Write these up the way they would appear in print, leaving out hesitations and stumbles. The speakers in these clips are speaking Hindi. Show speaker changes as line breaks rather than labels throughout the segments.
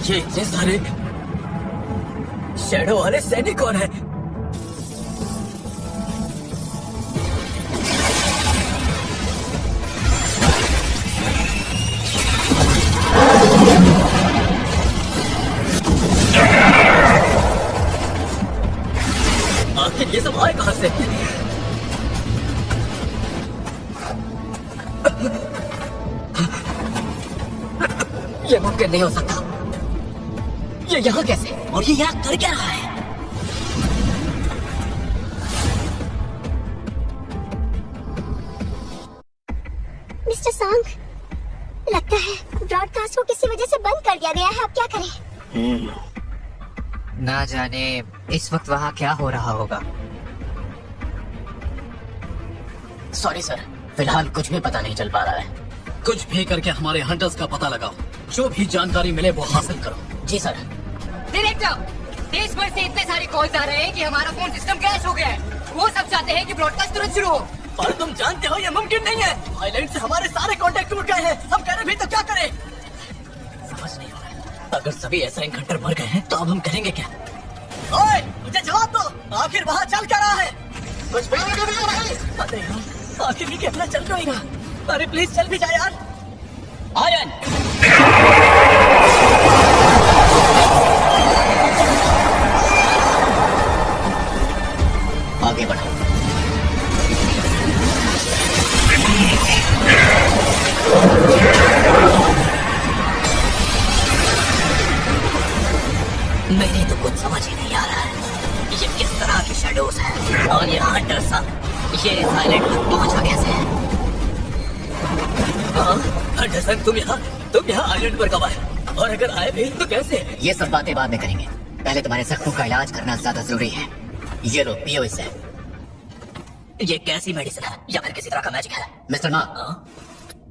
ये इतने सारे शैडो वाले सैनिक कौन है? आखिर ये सब आए कहां से? ये मुमकिन नहीं हो सकता। ये यहाँ कैसे? और ये यहाँ कर क्या रहा है?
मिस्टर सांग, लगता है ब्रॉडकास्ट को किसी वजह से बंद कर दिया गया है। अब क्या करें?
ना जाने इस वक्त वहाँ क्या हो रहा होगा।
सॉरी सर, फिलहाल कुछ भी पता नहीं चल पा रहा है। कुछ भी करके हमारे हंटर्स का पता लगाओ। जो भी जानकारी मिले वो हासिल करो। जी सर।
डायरेक्टर, देश भर से इतने सारे कॉल्स आ रहे हैं कि हमारा फोन सिस्टम क्रैश हो गया है। वो सब चाहते हैं कि ब्रॉडकास्ट तुरंत शुरू हो।
पर तुम जानते हो ये मुमकिन नहीं है। आइलैंड से हमारे सारे कांटेक्ट टूट गए हैं। हम करें भी तो क्या करें? समझ नहीं आ रहा। अगर सभी ऐसा हंटर मर गए हैं तो अब हम करेंगे क्या? ओए, मुझे जवाब दो। आखिर वहाँ चल क्या रहा है? कुछ भी नहीं कर रहा है। अरे यार, आखिर ये कैमरा चल क्यों नहीं रहा? अरे प्लीज चल भी जाए यार। आयन, आगे बढ़ो। मेरे तो कुछ समझ ही नहीं आ रहा है। ये किस तरह के शैडोज हैं और ये हंटर सब ये साइलेंट पहुंचा कैसे है? हंटर सन, तुम यहाँ आइलैंड पर कब आए? और अगर आए भी तो कैसे?
ये सब बातें बाद में करेंगे। पहले तुम्हारे जख्मों का इलाज करना ज्यादा जरूरी है। ये लो, पियो इसे।
ये कैसी मेडिसिन है या फिर किसी तरह का मैजिक है?
मिस्टर मा,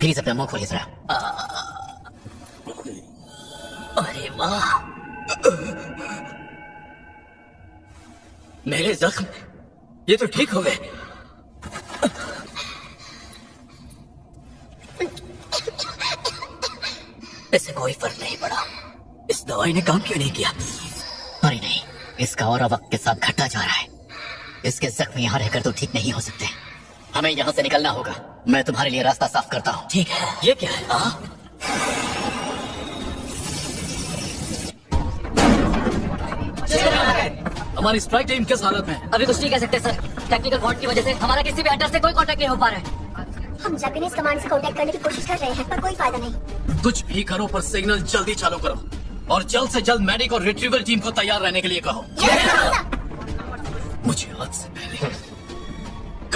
प्लीज अपना मुंह खोलिए जरा।
अरे वाह, मेरे जख्म ये तो ठीक हो गए। इससे कोई फर्क नहीं पड़ा। इस दवाई ने काम क्यों नहीं किया?
अरे नहीं, इसका और वक्त के साथ घटता जा रहा है। इसके जख्म यहाँ रहकर तो ठीक नहीं हो सकते। हमें यहाँ से निकलना होगा। मैं तुम्हारे लिए रास्ता साफ करता हूँ।
ठीक है। ये क्या है? हमारी स्ट्राइक टीम किस हालत में है?
अभी कुछ नहीं कह सकते सर। टेक्निकल फॉल्ट की वजह से हमारा किसी भी हंटर से कोई कांटेक्ट नहीं हो पा रहा है।
हम जापानीज कमांड से कांटेक्ट करने की कोशिश कर रहे हैं पर कोई फायदा नहीं।
कुछ भी करो पर सिग्नल जल्दी चालू करो और जल्द से जल्द मेडिक और रिट्रीवल टीम को तैयार रहने के लिए कहो। मुझे आज से पहले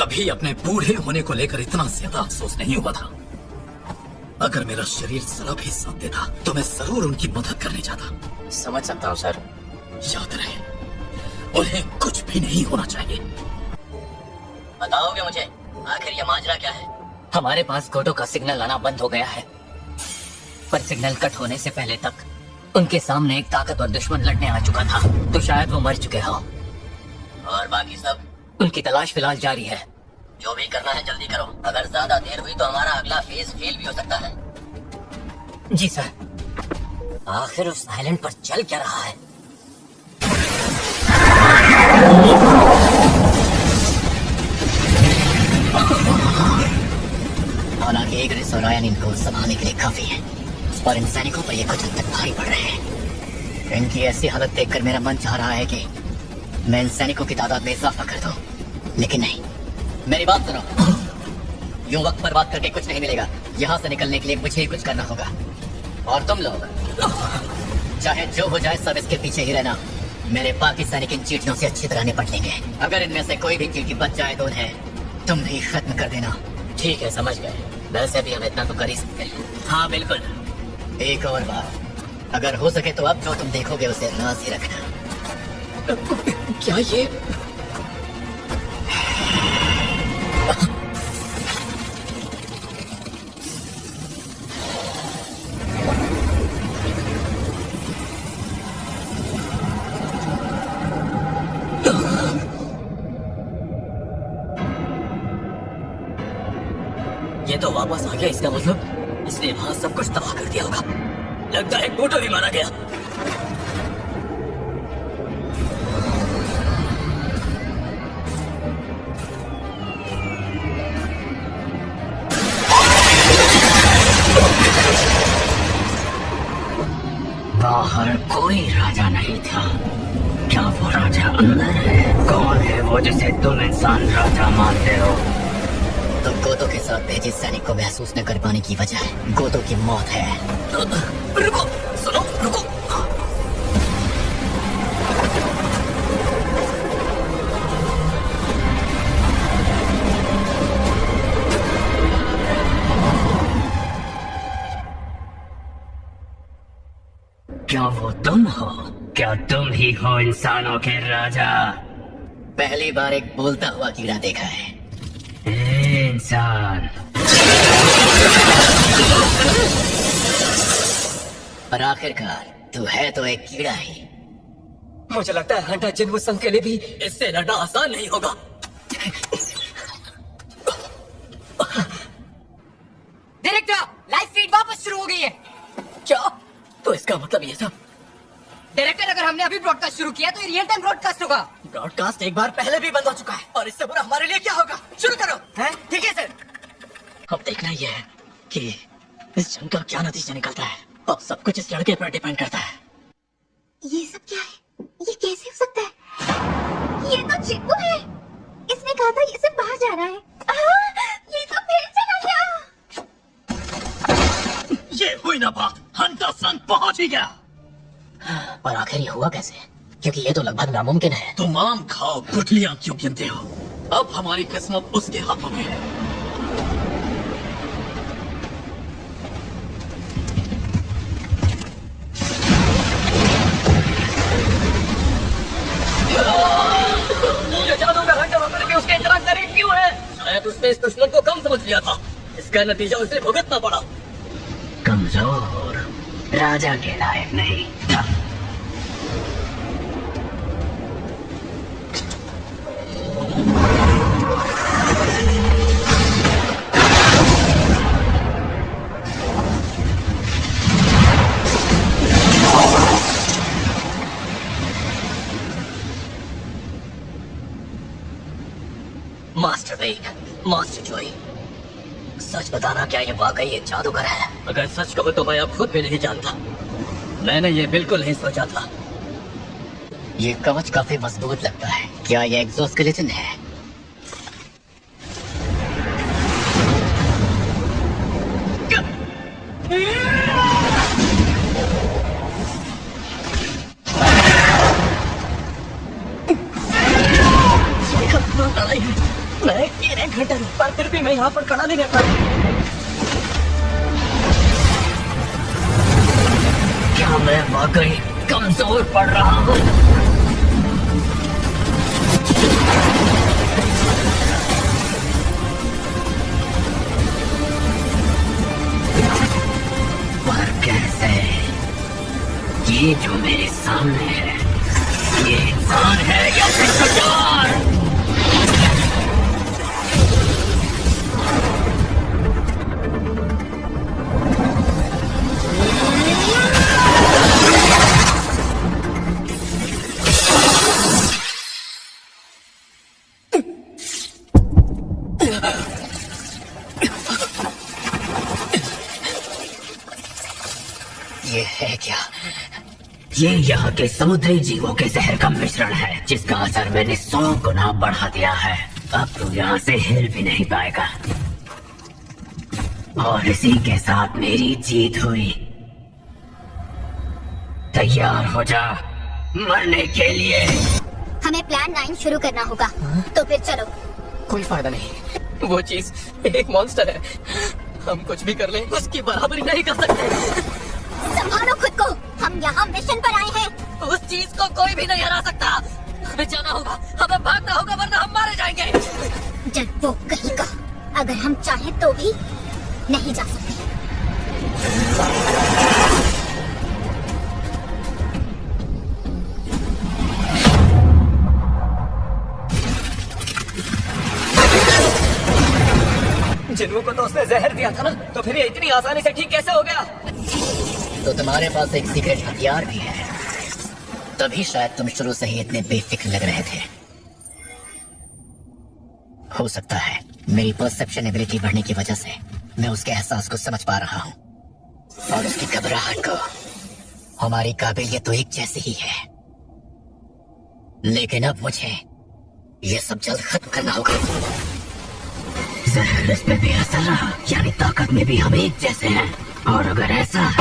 कभी अपने बूढ़े होने को लेकर इतना ज्यादा अफसोस नहीं हुआ था। अगर मेरा शरीर जरा भी साथ देता तो मैं जरूर उनकी मदद करने जाता।
समझ सकता हूँ सर।
याद रहे, उन्हें कुछ भी नहीं होना चाहिए।
बताओगे मुझे आखिर ये माजरा क्या है?
हमारे पास कोटो का सिग्नल आना बंद हो गया है, पर सिग्नल कट होने से पहले तक उनके सामने एक ताकतवर दुश्मन लड़ने आ चुका था। तो शायद वो मर चुके हो।
और बाकी सब?
उनकी तलाश फिलहाल जारी है।
जो भी करना है जल्दी करो। अगर ज्यादा देर हुई तो हमारा अगला फेज फेल भी हो सकता है।
जी सर।
आखिर उस आइलैंड पर चल क्या रहा है? हालांकि एग्रिस और आयन इनको संभालने के लिए काफी है, और इन सैनिकों पर ये कुछ हद तक भारी पड़ रहे हैं। इनकी ऐसी हालत देखकर मेरा मन चाह रहा है कि मैं इन सैनिकों की तादाद में इजाफा कर दूं, लेकिन नहीं। मेरी बात सुनो, यूं वक्त पर बात करके कुछ नहीं मिलेगा। यहाँ से निकलने के लिए मुझे ही कुछ करना होगा। और तुम लोग चाहे जो हो जाए सब इसके पीछे ही रहना। मेरे बाकी सैनिक इन चीटियों से अच्छी तरह निपट लेंगे। अगर इनमें से कोई भी चीटी बच जाए तो उन्हें तुम भी खत्म कर देना।
ठीक है, समझ गए। वैसे भी हम इतना तो कर ही सकते हैं। हाँ बिल्कुल।
एक और बात, अगर हो सके तो अब जो तुम देखोगे उसे राज ही रखना।
क्या ये? ये तो वापस आ गया। इसका मतलब इसने वहां सब कुछ तबाह कर दिया होगा। लगता है कोटो भी मारा गया।
बाहर कोई राजा नहीं था। क्या वो राजा अंदर है? कौन है वो जिसे तुम इंसान राजा मानते हो?
तो गोतो के साथ भेजे सैनिक को महसूस न कर पाने की वजह गोतो की मौत है।
रुको, सुनो, रुको।
क्या वो तुम हो? क्या तुम ही हो इंसानों के राजा?
पहली बार एक बोलता हुआ कीड़ा देखा है।
इंसान।
पर आखिरकार तू है तो एक कीड़ा ही।
मुझे लगता है हंटर जिन्हो संघ के लिए भी इससे लड़ना आसान नहीं होगा।
डायरेक्टर, लाइव फीड वापस शुरू हो गई है।
क्या? तो इसका मतलब ये था
डायरेक्टर, अगर हमने अभी ब्रॉडकास्ट शुरू किया तो ये रियल टाइम ब्रॉडकास्ट होगा।
ब्रॉडकास्ट एक बार पहले भी बंद हो चुका है और इससे बुरा हमारे लिए क्या होगा? शुरू करो। हैं? ठीक है सर। अब देखना यह है कि इस जंग का क्या नतीजा निकलता है और सब कुछ इस लड़के पर डिपेंड करता है।
ये सब क्या है? ये कैसे हो सकता है? ये तो चिक्कू है। इसने कहा था ये सब बाहर जा रहा है। ये तो फिर चला गया।
ये हुई ना बात, हंटर संघ पहुंच ही गया।
पर आखिर ये हुआ कैसे? क्योंकि ये तो लगभग नामुमकिन है।
तुम आम खाओ, गुठलियां क्यों गिनते हो? अब हमारी किस्मत उसके हाथों में है। ये जादू का हंटर होकर भी उसके इतना करीब क्यों है? शायद उसने इस दुश्मन को कम समझ लिया था। इसका नतीजा उसे भुगतना पड़ा।
कमजोर, राजा के लायक नहीं।
मास्टर वेग, मास्टर जोई, सच बताना, क्या ये वाकई एक जादूगर है?
अगर सच कहो तो मैं अब खुद भी नहीं जानता। मैंने ये बिल्कुल नहीं सोचा था।
ये कवच काफी मजबूत लगता है। क्या ये एक्सोस्केलेटन है?
लड़ाई है। मैं एक घंटा पर फिर भी मैं यहाँ पर खड़ा नहीं रहता।
क्या मैं वाकई कमजोर पड़ रहा हूँ? पर कैसे? ये जो मेरे सामने है, ये इंसान है या फिर कुछ और?
ये है क्या?
ये यहाँ के समुद्री जीवों के जहर का मिश्रण है, जिसका असर मैंने 100 गुना बढ़ा दिया है। अब तू यहाँ से हिल भी नहीं पाएगा। और इसी के साथ मेरी जीत हुई। तैयार हो जा मरने के लिए।
हमें प्लान 9 शुरू करना होगा। तो फिर चलो।
कोई फायदा नहीं। वो चीज एक मॉन्स्टर है। हम कुछ भी कर लें उसकी बराबरी नहीं कर सकते।
संभालो खुद को। हम यहाँ मिशन पर आए हैं।
उस चीज को कोई भी नहीं हरा सकता। हमें जाना होगा, हमें भागना होगा, वरना हम मारे जाएंगे।
जब वो कहीं का, अगर हम चाहें तो भी नहीं जा सकते।
जिन्हों को तो उसने जहर दिया था ना, तो फिर ये इतनी आसानी से ठीक कैसे हो गया?
तो तुम्हारे पास एक सीक्रेट हथियार भी है, तभी शायद तुम शुरू से ही इतने बेफिक्र लग रहे थे। हो सकता है मेरी परसेप्शन एबिलिटी बढ़ने की वजह से मैं उसके एहसास को समझ पा रहा हूँ और उसकी घबराहट को। हमारी काबिलियत तो एक जैसी ही है, लेकिन अब मुझे ये सब जल्द खत्म करना होगा। जहर इस पे भी असर रहा, यानी ताकत में भी हम एक जैसे हैं। और अगर ऐसा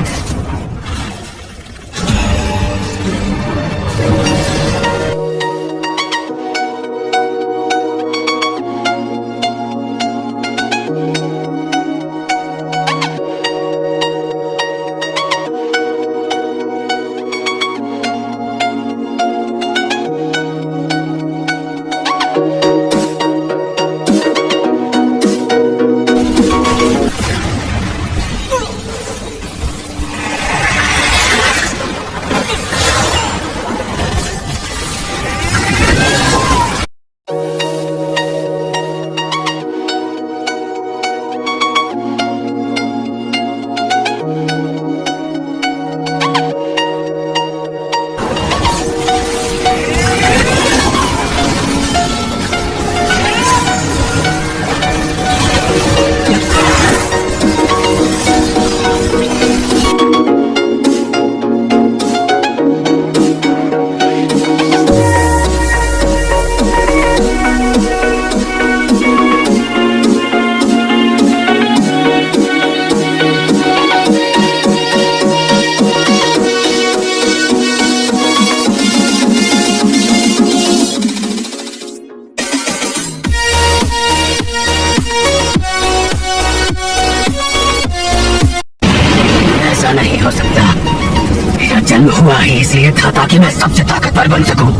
ऐसा नहीं हो सकता। मेरा जन्म हुआ ही इसलिए था ताकि मैं सबसे ताकतवर बन सकूं,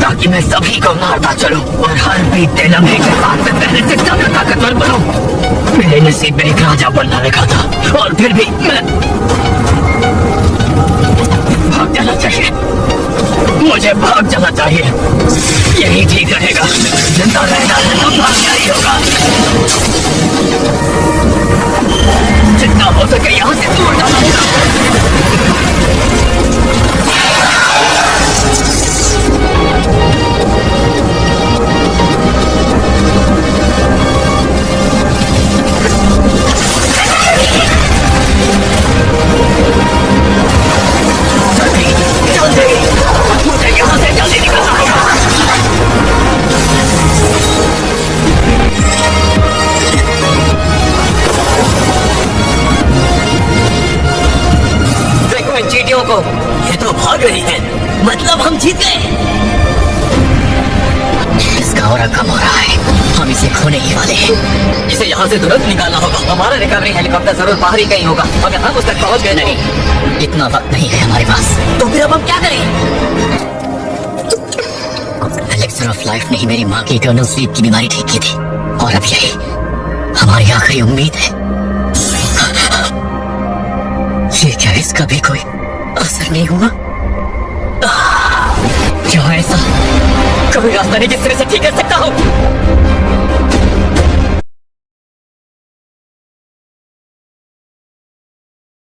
ताकि मैं सभी को मारता चलूं और हर बीतते लम्हे के साथ में पहले से ज्यादा ताकतवर बनूं। मेरे नसीब में एक राजा बनना लिखा था और फिर भी मैं भाग जाना चाहिए। मुझे भाग जाना चाहिए, यही ठीक रहेगा। जिंदा रहना है तो भागना ही होगा। जितना हो सके यहाँ से दूर जाना होगा। जल्दी, मुझे यहाँ से जल्दी निकलना होगा।
देखो इन चींटियों को,
ये तो भाग रही है, मतलब हम जीत गए।
इसका और कम हो रहा है, हम इसे खोने ही वाले हैं।
इसे यहाँ से तुरंत निकालना होगा। हमारा रिकवरी हेलीकॉप्टर जरूर बाहर ही कहीं होगा, अगर हम उस तक पहुँच गए नहीं।
इतना वक्त नहीं है हमारे पास।
तो फिर अब हम क्या करें?
एलेक्सर ऑफ लाइफ ने ही मेरी माँ की इटर्नल स्लीप की बीमारी ठीक की थी, और अब यही हमारी आखिरी उम्मीद है। ये क्या इसका भी कोई असर नहीं हुआ? क्या ऐसा कभी रास्ता नहीं जिससे मैं इसे ठीक कर सकता हूँ?